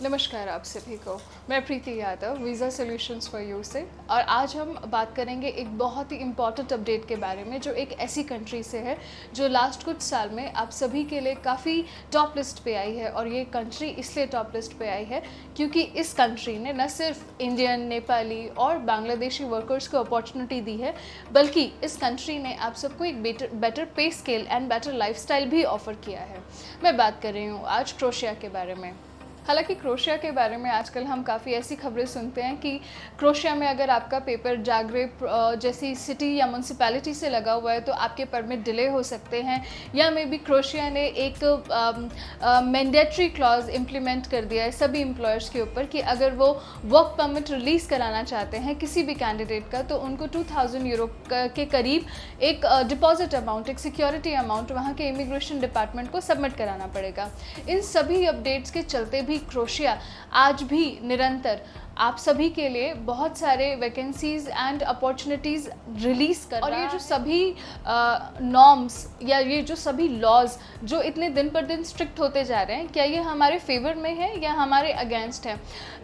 नमस्कार आप सभी को। मैं Preeti Yadav visa solutions for you से, और आज हम बात करेंगे एक बहुत ही इम्पॉर्टेंट अपडेट के बारे में जो एक ऐसी कंट्री से है जो लास्ट कुछ साल में आप सभी के लिए काफ़ी टॉप लिस्ट पे आई है। और ये कंट्री इसलिए टॉप लिस्ट पे आई है क्योंकि इस कंट्री ने न सिर्फ इंडियन, नेपाली और बांग्लादेशी वर्कर्स को अपॉर्चुनिटी दी है, बल्कि इस कंट्री ने आप सबको एक बेटर पे स्केल एंड बेटर लाइफस्टाइल भी ऑफ़र किया है। मैं बात कर रही हूँ आज क्रोएशिया के बारे में। हालांकि क्रोएशिया के बारे में आजकल हम काफ़ी ऐसी खबरें सुनते हैं कि क्रोएशिया में अगर आपका पेपर जाग्रेब जैसी सिटी या म्यूनसिपैलिटी से लगा हुआ है तो आपके परमिट डिले हो सकते हैं, या मे बी क्रोएशिया ने एक मैंडेटरी क्लॉज इम्प्लीमेंट कर दिया है सभी एम्प्लॉयर्स के ऊपर कि अगर वो वर्क परमिट रिलीज़ कराना चाहते हैं किसी भी कैंडिडेट का तो उनको 2000 यूरो के करीब एक डिपॉजिट अमाउंट, एक सिक्योरिटी अमाउंट वहाँ के इमिग्रेशन डिपार्टमेंट को सबमिट कराना पड़ेगा। इन सभी अपडेट्स के चलते भी क्रोएशिया आज भी निरंतर आप सभी के लिए बहुत सारे वैकेंसीज एंड अपॉर्चुनिटीज़ रिलीज़ कर रहा है। और ये जो सभी नॉर्म्स या ये जो सभी लॉज जो इतने दिन पर दिन स्ट्रिक्ट होते जा रहे हैं, क्या ये हमारे फेवर में है या हमारे अगेंस्ट है?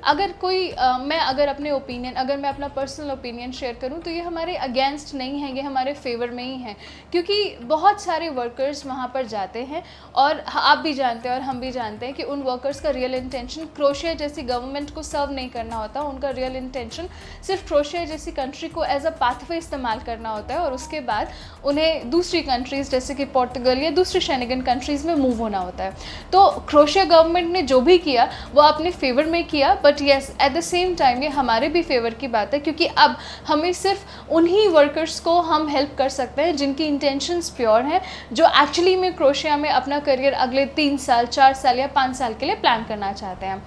अगर कोई मैं अपना पर्सनल ओपिनियन शेयर करूं तो ये हमारे अगेंस्ट नहीं है, ये हमारे फेवर में ही है, क्योंकि बहुत सारे वर्कर्स वहाँ पर जाते हैं और आप भी जानते हैं और हम भी जानते हैं कि उन वर्कर्स का रियल इंटेंशन क्रोएशिया जैसी गवर्नमेंट को सर्व नहीं करना होता। उनका रियल इंटेंशन सिर्फ क्रोएशिया जैसी कंट्री को एज अ पाथवे इस्तेमाल करना होता है और उसके बाद उन्हें दूसरी कंट्रीज़ जैसे कि पोर्तुगल या दूसरी शेंगन कंट्रीज़ में मूव होना होता है। तो क्रोएशिया गवर्नमेंट ने जो भी किया वो अपने फेवर में किया, but yes at the same time ये हमारे भी फेवर की बात है, क्योंकि अब हमें सिर्फ उन्हीं वर्कर्स को हम हेल्प कर सकते हैं जिनकी इंटेंशंस प्योर हैं, जो एक्चुअली में क्रोएशिया में अपना करियर अगले 3 साल, 4 साल या 5 साल के लिए प्लान करना चाहते हैं।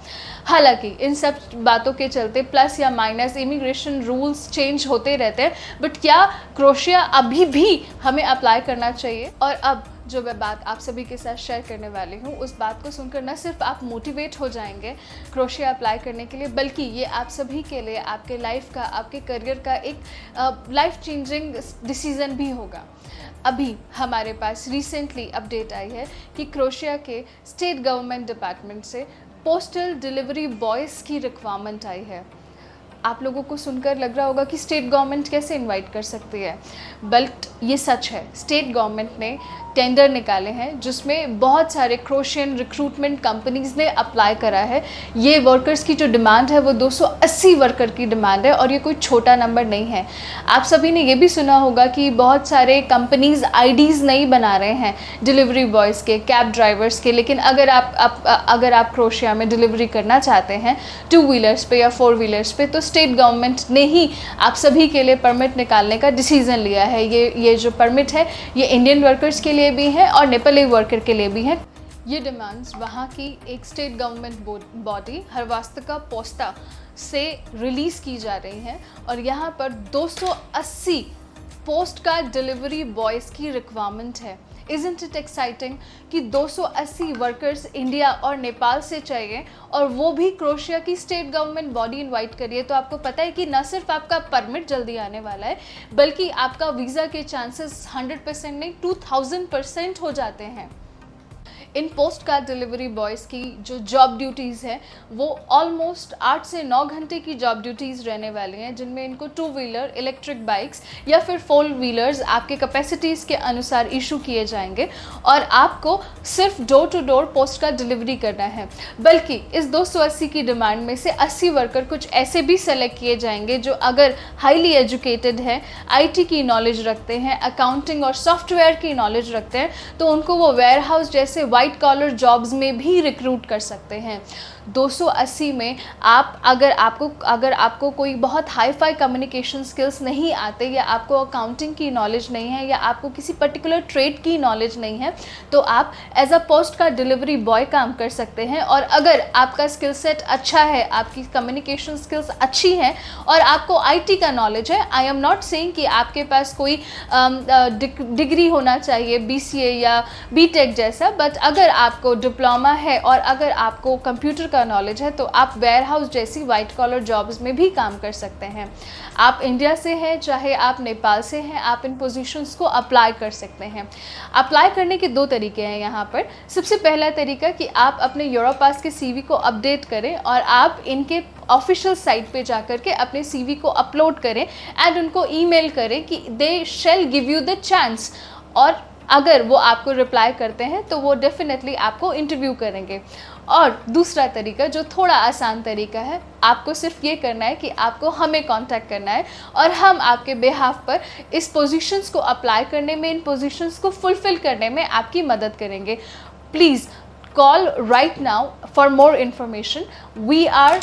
हालांकि इन सब बातों के चलते प्लस या माइनस इमिग्रेशन रूल्स चेंज होते रहते हैं, बट क्या क्रोएशिया अभी भी हमें अप्लाई करना चाहिए? और अब जो मैं बात आप सभी के साथ शेयर करने वाली हूँ, उस बात को सुनकर न सिर्फ आप मोटिवेट हो जाएंगे क्रोएशिया अप्लाई करने के लिए, बल्कि ये आप सभी के लिए आपके लाइफ का, आपके करियर का एक लाइफ चेंजिंग डिसीज़न भी होगा। अभी हमारे पास रिसेंटली अपडेट आई है कि क्रोएशिया के स्टेट गवर्नमेंट डिपार्टमेंट से पोस्टल डिलीवरी बॉयज़ की रिक्वायरमेंट आई है। आप लोगों को सुनकर लग रहा होगा कि स्टेट गवर्नमेंट कैसे इनवाइट कर सकती है, बट ये सच है। स्टेट गवर्नमेंट ने टेंडर निकाले हैं जिसमें बहुत सारे क्रोएशियन रिक्रूटमेंट कंपनीज़ ने अप्लाई करा है। ये वर्कर्स की जो डिमांड है वो 280 वर्कर की डिमांड है और ये कोई छोटा नंबर नहीं है। आप सभी ने ये भी सुना होगा कि बहुत सारे कंपनीज़ आईडीज़ नहीं बना रहे हैं डिलीवरी बॉयज़ के, कैब ड्राइवर्स के, लेकिन अगर आप क्रोएशिया में डिलीवरी करना चाहते हैं 2 व्हीलर्स पे या 4 व्हीलर्स पे, तो स्टेट गवर्नमेंट ने ही आप सभी के लिए परमिट निकालने का डिसीज़न लिया है। ये जो परमिट है ये इंडियन वर्कर्स के लिए भी है और नेपाली वर्कर के लिए भी है। ये डिमांड्स वहाँ की एक स्टेट गवर्नमेंट बॉडी हर्वास्तका पोस्टा से रिलीज़ की जा रही हैं और यहाँ पर 280 पोस्ट कार्ड डिलीवरी बॉयज़ की रिक्वायरमेंट है। Isn't it exciting कि 280 वर्कर्स इंडिया और नेपाल से चाहिए और वो भी क्रोएशिया की स्टेट गवर्नमेंट बॉडी इनवाइट करिए। तो आपको पता है कि न सिर्फ आपका परमिट जल्दी आने वाला है, बल्कि आपका वीज़ा के चांसेस 100% नहीं 2000% हो जाते हैं। इन पोस्ट कार्ड डिलीवरी बॉयज़ की जो जॉब ड्यूटीज़ हैं वो ऑलमोस्ट 8 से 9 घंटे की जॉब ड्यूटीज़ रहने वाली हैं, जिनमें इनको 2 व्हीलर इलेक्ट्रिक बाइक्स या फिर 4 व्हीलर्स आपके कैपेसिटीज़ के अनुसार इशू किए जाएंगे और आपको सिर्फ door to door postcard delivery करना है। बल्कि इस 280 की डिमांड में से 80 वर्कर कुछ ऐसे भी सेलेक्ट किए जाएंगे जो अगर हाईली एजुकेटेड हैं, IT की नॉलेज रखते हैं, अकाउंटिंग और सॉफ्टवेयर की नॉलेज रखते हैं, तो उनको वो वेयर हाउस जैसे वाइट कॉलर जॉब्स में भी रिक्रूट कर सकते हैं। 280 में अगर आपको कोई बहुत हाई फाई कम्युनिकेशन स्किल्स नहीं आते, या आपको अकाउंटिंग की नॉलेज नहीं है, या आपको किसी पर्टिकुलर ट्रेड की नॉलेज नहीं है, तो आप एज अ पोस्ट का डिलीवरी बॉय काम कर सकते हैं। और अगर आपका स्किल सेट अच्छा है, आपकी कम्युनिकेशन स्किल्स अच्छी हैं और आपको IT का नॉलेज है, आई एम नॉट सेइंग कि आपके पास कोई डिग्री होना चाहिए BCA या BTech जैसा, बट अगर आपको डिप्लोमा है और अगर आपको कंप्यूटर का नॉलेज है तो आप वेयर हाउस जैसी वाइट कॉलर जॉब्स में भी काम कर सकते हैं। आप इंडिया से हैं चाहे आप नेपाल से हैं, आप इन पोजीशंस को अप्लाई कर सकते हैं। अप्लाई करने के 2 तरीके हैं यहाँ पर। सबसे पहला तरीका कि आप अपने यूरोपास के सीवी को अपडेट करें और आप इनके ऑफिशियल साइट पे जाकर के अपने सीवी को अपलोड करें एंड उनको ईमेल करें कि they shall give you the chance, और अगर वो आपको रिप्लाई करते हैं तो वो डेफिनेटली आपको इंटरव्यू करेंगे। और दूसरा तरीका जो थोड़ा आसान तरीका है, आपको सिर्फ ये करना है कि आपको हमें कांटेक्ट करना है और हम आपके बिहाफ पर इस पोजीशंस को अप्लाई करने में, इन पोजीशंस को फुलफिल करने में आपकी मदद करेंगे। Please call right now for more information. We are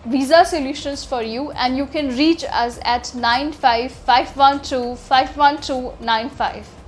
Visa Solutions for you and you can reach us at 95 512 51295.